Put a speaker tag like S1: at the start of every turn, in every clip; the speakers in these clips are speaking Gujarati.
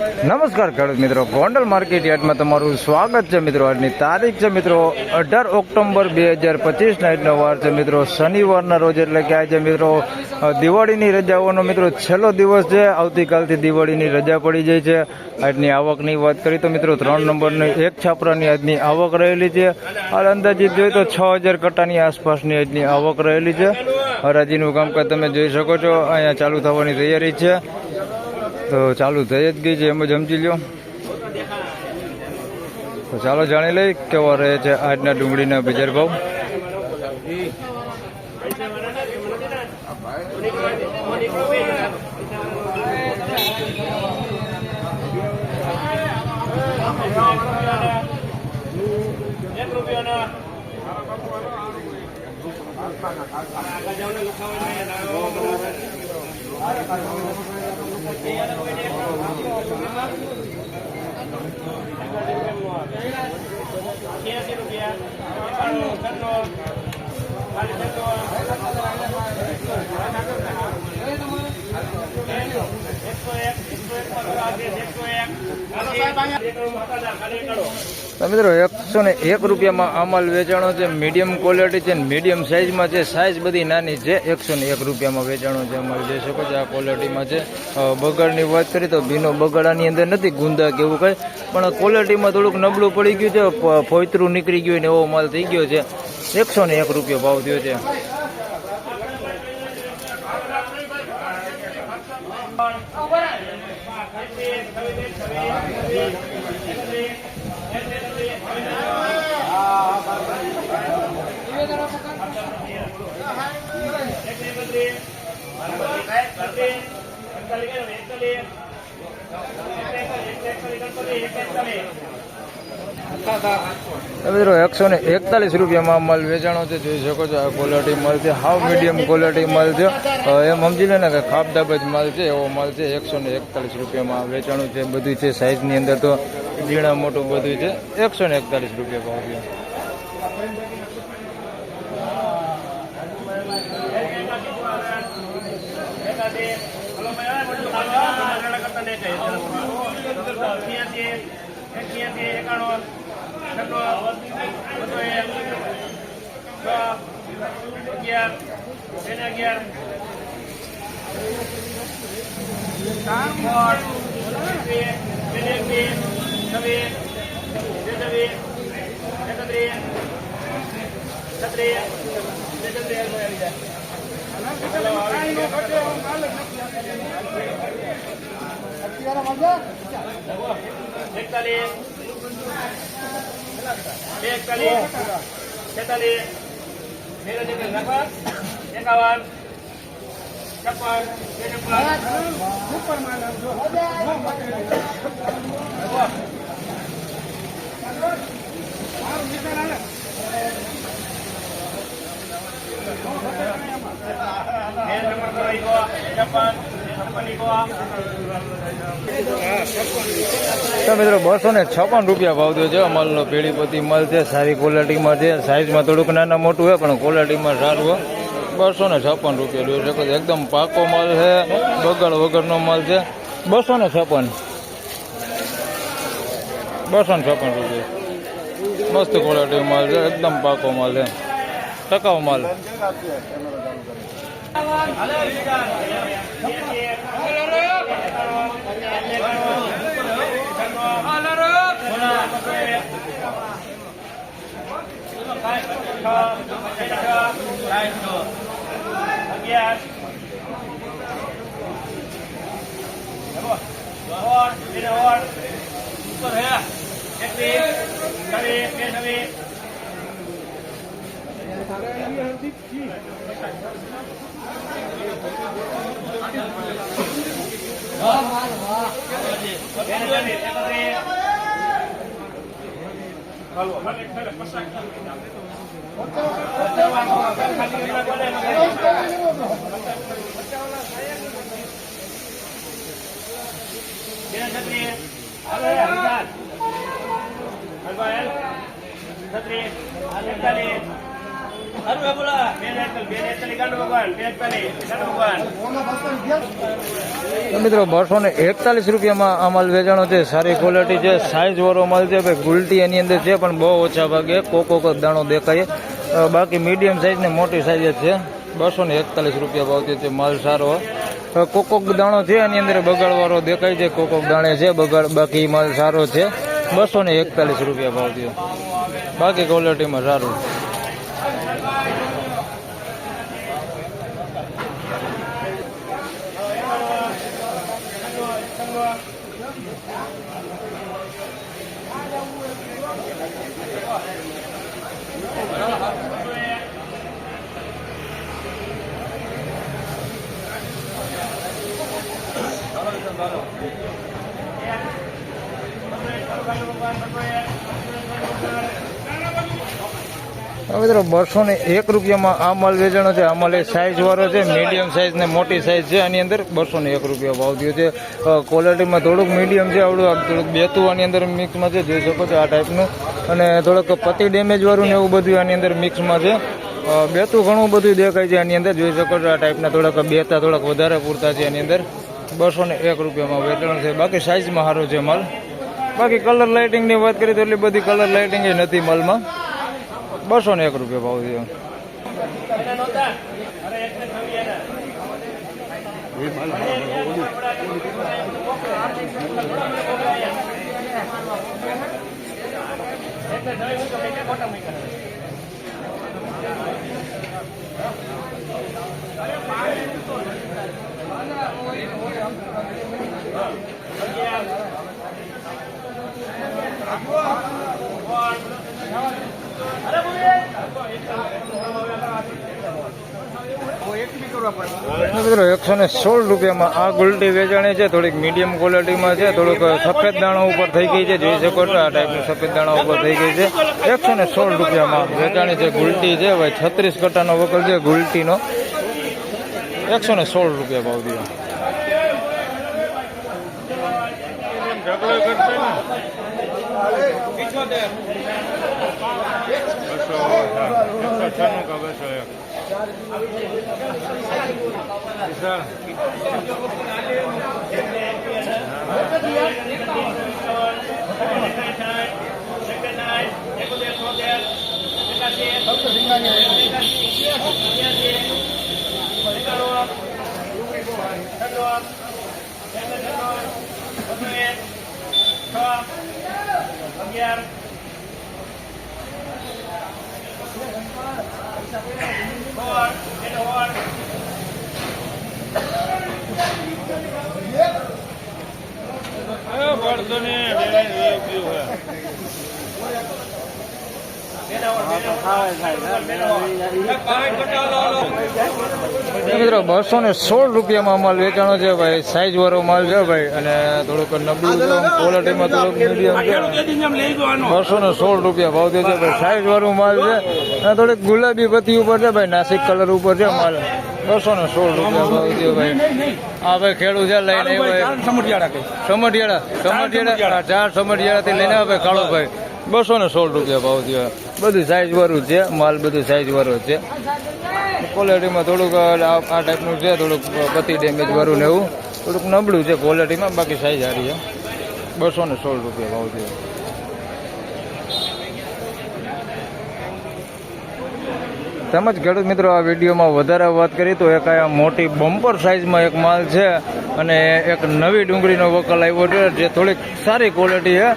S1: નમસ્કાર ખેડૂત મિત્રો, ગોંડલ માર્કેટ યાર્ડમાં તમારું સ્વાગત છે મિત્રો। આજની તારીખ છે મિત્રો 18 ઓક્ટોબર 2025 નાઇટનો વાર છે મિત્રો, શનિવારના રોજ, એટલે કે આજે મિત્રો દિવાળીની રજાઓનો મિત્રો છેલ્લો દિવસ છે। આવતીકાલથી દિવાળીની રજા પડી જાય છે। આજની આવકની વાત કરીએ તો મિત્રો 3 નંબરની એક છાપરાની આજની આવક રહેલી છે। હાલ અંદાજિત જોઈએ તો 6000 કટ્ટાની આસપાસની આજની આવક રહેલી છે। હરાજીનું કામકાજ તમે જોઈ શકો છો, અહીંયા ચાલુ થવાની તૈયારી છે। તો ચાલુ થઈ જ ગઈ છે, એમ જ સમજી લો। તો ચાલો જાણી લઈ કેવા રહે છે આજના ડુંગળીના બજાર ભાવ। મિત્રો 101 રૂપિયામાં આ માલ વેચાણો છે। મીડિયમ ક્વોલિટી છે, મીડિયમ સાઇઝમાં છે, સાઇઝ બધી નાની છે। 101 રૂપિયામાં વેચાણો છે, અમારે જોઈ શકો છો આ ક્વોલિટીમાં છે। બગાડની વાત કરીએ તો ભીનો બગાડાની અંદર નથી, ગુંદા કે એવું કંઈ, પણ ક્વોલિટીમાં થોડુંક નબળું પડી ગયું છે, ફોતરું નીકળી ગયું ને એવો માલ થઈ ગયો છે। 101 રૂપિયા ભાવ થયો છે। મિત્રો 141 રૂપિયામાં માલ વેચાણો છે, જોઈ શકો છો આ ક્વોલિટી માલ છે, હાવ મીડિયમ ક્વોલિટી માલ છે। એમ સમજી લે ને કે ખાપદાબજ માલ છે, એવો માલ છે। 141 રૂપિયામાં વેચાણું છે, બધું છે સાઇઝની અંદર તો ઝીણા મોટું બધું છે। 141 રૂપિયા ભાવ છે। તો મિત્રો 256 રૂપિયા ભાવ થયો છે। અમલનો પેઢીપતિ માલ છે, સારી ક્વોલિટીમાં છે, સાઇઝમાં થોડુંક નાના મોટું હોય પણ ક્વોલિટીમાં સારું હોય। 256 રૂપિયા જોઈ શકો છો, એકદમ પાકો માલ છે, બગાડ વગરનો માલ છે। 256 રૂપિયા, મસ્ત ક્વોલિટી માલ છે, એકદમ પાકો માલ છે, ટકાઉ માલ। તો મિત્રો 241 રૂપિયામાં આ માલ વેચાણો છે. સારી ક્વોલિટી છે, સાઇઝ વાળો માલ છે ભાઈ. ગુલટી એની અંદર છે પણ બહુ ઓછા ભાગે કોકો દાણો દેખાય. બાકી મીડિયમ સાઇઝ ને મોટી સાઇઝ જ છે. 241 રૂપિયા ભાવ છે. માલ સારો કોકો દાણો છે એની અંદર બગાડવાળો દેખાય છે. કોકો દાણે છે બગાડ, બાકી માલ સારો છે. 241 રૂપિયા ભાવ છે. બાકી ક્વોલિટીમાં સારું. મિત્રો 201 રૂપિયામાં આ માલ વેચાણો છે. આ માલ એ સાઇઝ વાળો છે, મીડિયમ સાઇઝ ને મોટી સાઇઝ છે. આની અંદર 201 રૂપિયા ભાવ થયો છે. ક્વોલિટીમાં થોડુંક મીડિયમ છે, આવડું થોડુંક બેતું આની અંદર મિક્સમાં છે, જોઈ શકો છો આ ટાઈપનું. અને થોડુંક પતિ ડેમેજ વાળું ને એવું બધું આની અંદર મિક્સમાં છે. બેતું ઘણું બધું દેખાય છે આની અંદર, જોઈ શકો છો આ ટાઈપના. થોડાક બેતા થોડાક વધારે પૂરતા છે આની અંદર. 201 રૂપિયામાં વેચાણ છે. બાકી સાઇઝમાં સારો છે માલ. બાકી કલર લાઇટિંગની વાત કરીએ તો એટલી બધી કલર લાઇટિંગ નથી માલમાં. 201 રૂપિયા ભાવ છે. મિત્રો 116 રૂપિયામાં આ ગુલટી વેચાણી છે. થોડીક મીડિયમ ક્વોલિટીમાં છે. થોડુંક સફેદ દાણા ઉપર થઈ ગઈ છે, જોઈ શકો છો આ ટાઈપનું સફેદ દાણા ઉપર થઈ ગઈ છે. 116 રૂપિયામાં વેચાણી છે. ગુલટી છે ભાઈ, 36 કટ્ટાનો વકલ છે ગુલટીનો. 116 રૂપિયા ભાવ દીધો. મિત્રો 216 રૂપિયામાં માલ વેચાણો છે ભાઈ. સાઈઝ વાળો માલ છે ભાઈ, અને થોડુંક નબળું ક્વોલિટીમાં થોડુંક મીડિયમ છે. 216 રૂપિયા ભાવ છે ભાઈ. સાઈઝ વાળું માલ છે અને થોડીક ગુલાબી પત્તી ઉપર છે ભાઈ, નાસિક કલર ઉપર છે માલ. 216 રૂપિયા ભાવ છે ભાઈ. હા ભાઈ, ખેડૂત છે લઈને સમઢિયાળા 4 સમઢિયાળાથી લઈને આવે કાળો ભાઈ. 216 રૂપિયા ભાવ છે. બધું સાઈઝ વાળું છે માલ, બધું સાઈઝ વાળું છે. ક્વોલિટીમાં થોડુંક આ ટાઈપનું છે, થોડુંક પતિ ડેમેજ વાળું ને એવું થોડુંક નબળું છે ક્વોલિટીમાં. બાકી સાઈઝ સારી છે. 216 રૂપિયા ભાવ છે. તેમજ ખેડૂત મિત્રો, આ વિડીયોમાં વધારે વાત કરી તો એક આ મોટી બમ્પર સાઇઝમાં એક માલ છે, અને એક નવી ડુંગળીનો વકલ આવ્યો છે જે થોડીક સારી ક્વોલિટી છે.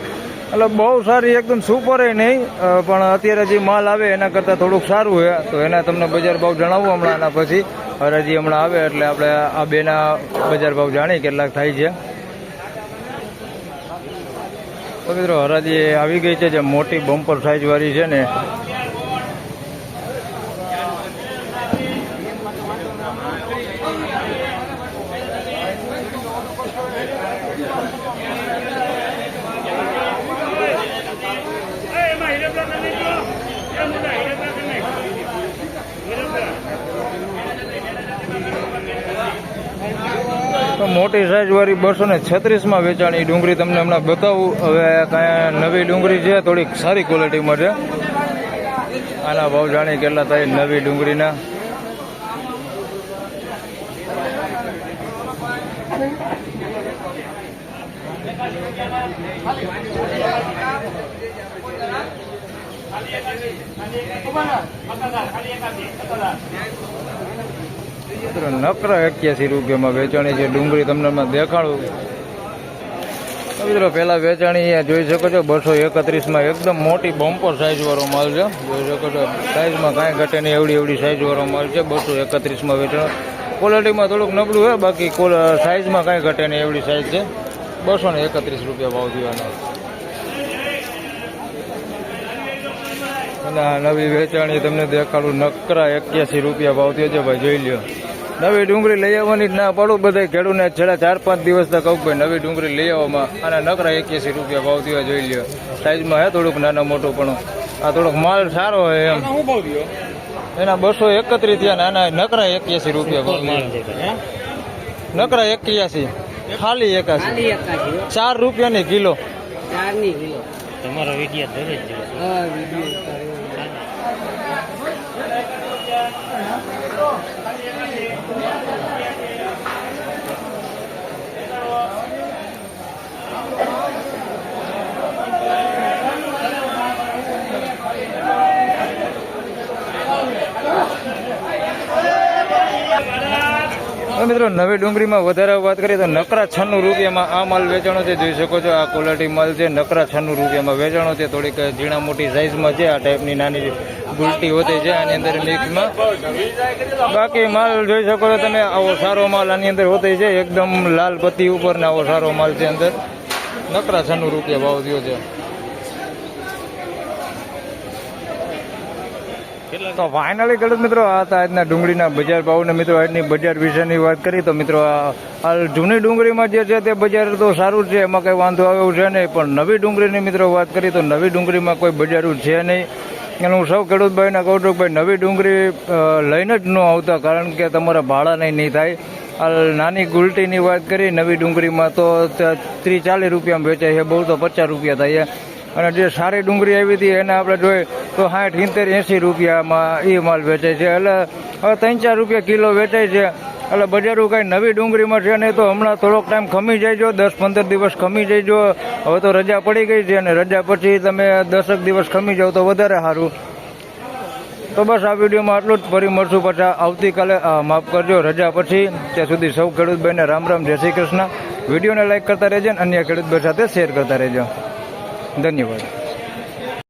S1: એટલે બહુ સારી એકદમ સુપર નહીં, પણ અત્યારે જે માલ આવે એના કરતાં થોડુંક સારું છે. તો એના તમને બજાર ભાવ જણાવું હમણાં. આના પછી હરાજી હમણાં આવે એટલે આપણે આ બેના બજાર ભાવ જાણીએ કેટલાક થાય છે. તો મિત્રો, હરાજી આવી ગઈ છે જે મોટી બમ્પર સાઇઝ વાળી છે ને. તો મોટી સાઈઝ વાળી 236માં વેચાણી ડુંગળી તમને હમણાં બતાવું. હવે કાંઈ નવી ડુંગળી છે, થોડીક સારી ક્વોલિટીમાં છે. આના ભાવ જાણીએ કેટલા થાય નવી ડુંગળીના. નકરા 81 રૂપિયામાં વેચાણી છે ડુંગળી. તમને દેખાડું મિત્રો, પેલા વેચાણી જોઈ શકો છો 231માં. એકદમ મોટી બમ્પર સાઈઝ વાળો માલ છે. જોઈ શકો છો સાઈઝમાં કાંઈ ઘટે નહીં, એવડી સાઈઝ વાળો માલ છે. 231માં વેચાણ. ક્વોલિટીમાં થોડુંક નબળું હોય, બાકી સાઈઝમાં કાંઈ ઘટે નહીં, એવડી સાઈઝ છે. 231 રૂપિયા ભાવ દેવાનો. અને આ નવી વેચાણી તમને દેખાડું. નકરા 81 રૂપિયા ભાવ થયો છે ભાઈ, જોઈ લ્યો. નવી ડુંગળી લઈ આવવાની જ ના પાડું બધા ખેડૂતને. છેલ્લા 4-5 દિવસ તક કહું ભાઈ નવી ડુંગળી લઈ આવવામાં. અને નકરા 81 રૂપિયા ભાવ થયો, જોઈ લ્યો. સાઈઝમાં હે થોડુંક નાનું મોટું, પણ આ થોડોક માલ સારો હોય એમ. એના 231 થયા. નાના નકરા 81 રૂપિયા ભાવ. નકરા 81, ખાલી 81. 4 રૂપિયાની કિલો.
S2: તમારો વિડીયો દરેક
S1: મિત્રો, નવી ડુંગળીમાં વધારે વાત કરીએ તો નકરા 96 રૂપિયામાં આ માલ વેચાણો છે. જોઈ શકો છો આ ક્વોલિટી માલ છે. નકરા 96 રૂપિયામાં વેચાણો છે. થોડીક ઝીણા મોટી સાઈઝમાં છે. આ ટાઈપની નાની ગુલટી હોતી છે આની અંદર મિક્સમાં. બાકી માલ જોઈ શકો છો તમે. આવો સારો માલ આની અંદર હોતી છે. એકદમ લાલ પત્તી ઉપર ને આવો સારો માલ છે અંદર. નકરા 96 રૂપિયા ભાવ થયો છે. તો ફાઇનલી ખેડૂત મિત્રો, આ હતા આજના ડુંગળીના બજાર ભાવને. મિત્રો, આજની બજાર વિશેની વાત કરી તો મિત્રો, હાલ જૂની ડુંગળીમાં જે છે તે બજાર તો સારું છે, એમાં કંઈ વાંધો આવ્યો છે નહીં. પણ નવી ડુંગળીની મિત્રો વાત કરી તો નવી ડુંગળીમાં કોઈ બજારું છે નહીં. અને હું સૌ ખેડૂત ભાઈને કહું છું કે ભાઈ નવી ડુંગળી લઈને જ ન આવતા, કારણ કે તમારા ભાડા નહીં થાય. હાલ નાની ગુલટીની વાત કરી નવી ડુંગળીમાં તો 30-40 રૂપિયામાં વેચાય છે, બહુ તો 50 રૂપિયા થાય. અને જે સારી ડુંગળી આવી હતી એને આપણે જોઈએ તો 60-70-80 રૂપિયામાં એ માલ વેચાય છે. એટલે હવે 3-4 રૂપિયા કિલો વેચાય છે. એટલે બજારું કાંઈ નવી ડુંગળીમાં છે નહીં. તો હમણાં થોડોક ટાઈમ ખમી જઈજો, 10-15 દિવસ ખમી જઈજો. હવે તો રજા પડી ગઈ છે, અને રજા પછી તમે 10 દિવસ ખમી જાઓ તો વધારે સારું. તો બસ આ વિડીયોમાં આટલું જ. ફરી મળશું પાછા આવતીકાલે. માફ કરજો, રજા પછી. ત્યાં સુધી સૌ ખેડૂતભાઈને રામ રામ, જય શ્રી કૃષ્ણ. વિડીયોને લાઈક કરતા રહેજો અને અન્ય ખેડૂતભાઈ સાથે શેર કરતા રહેજો. ધન્યવાદ.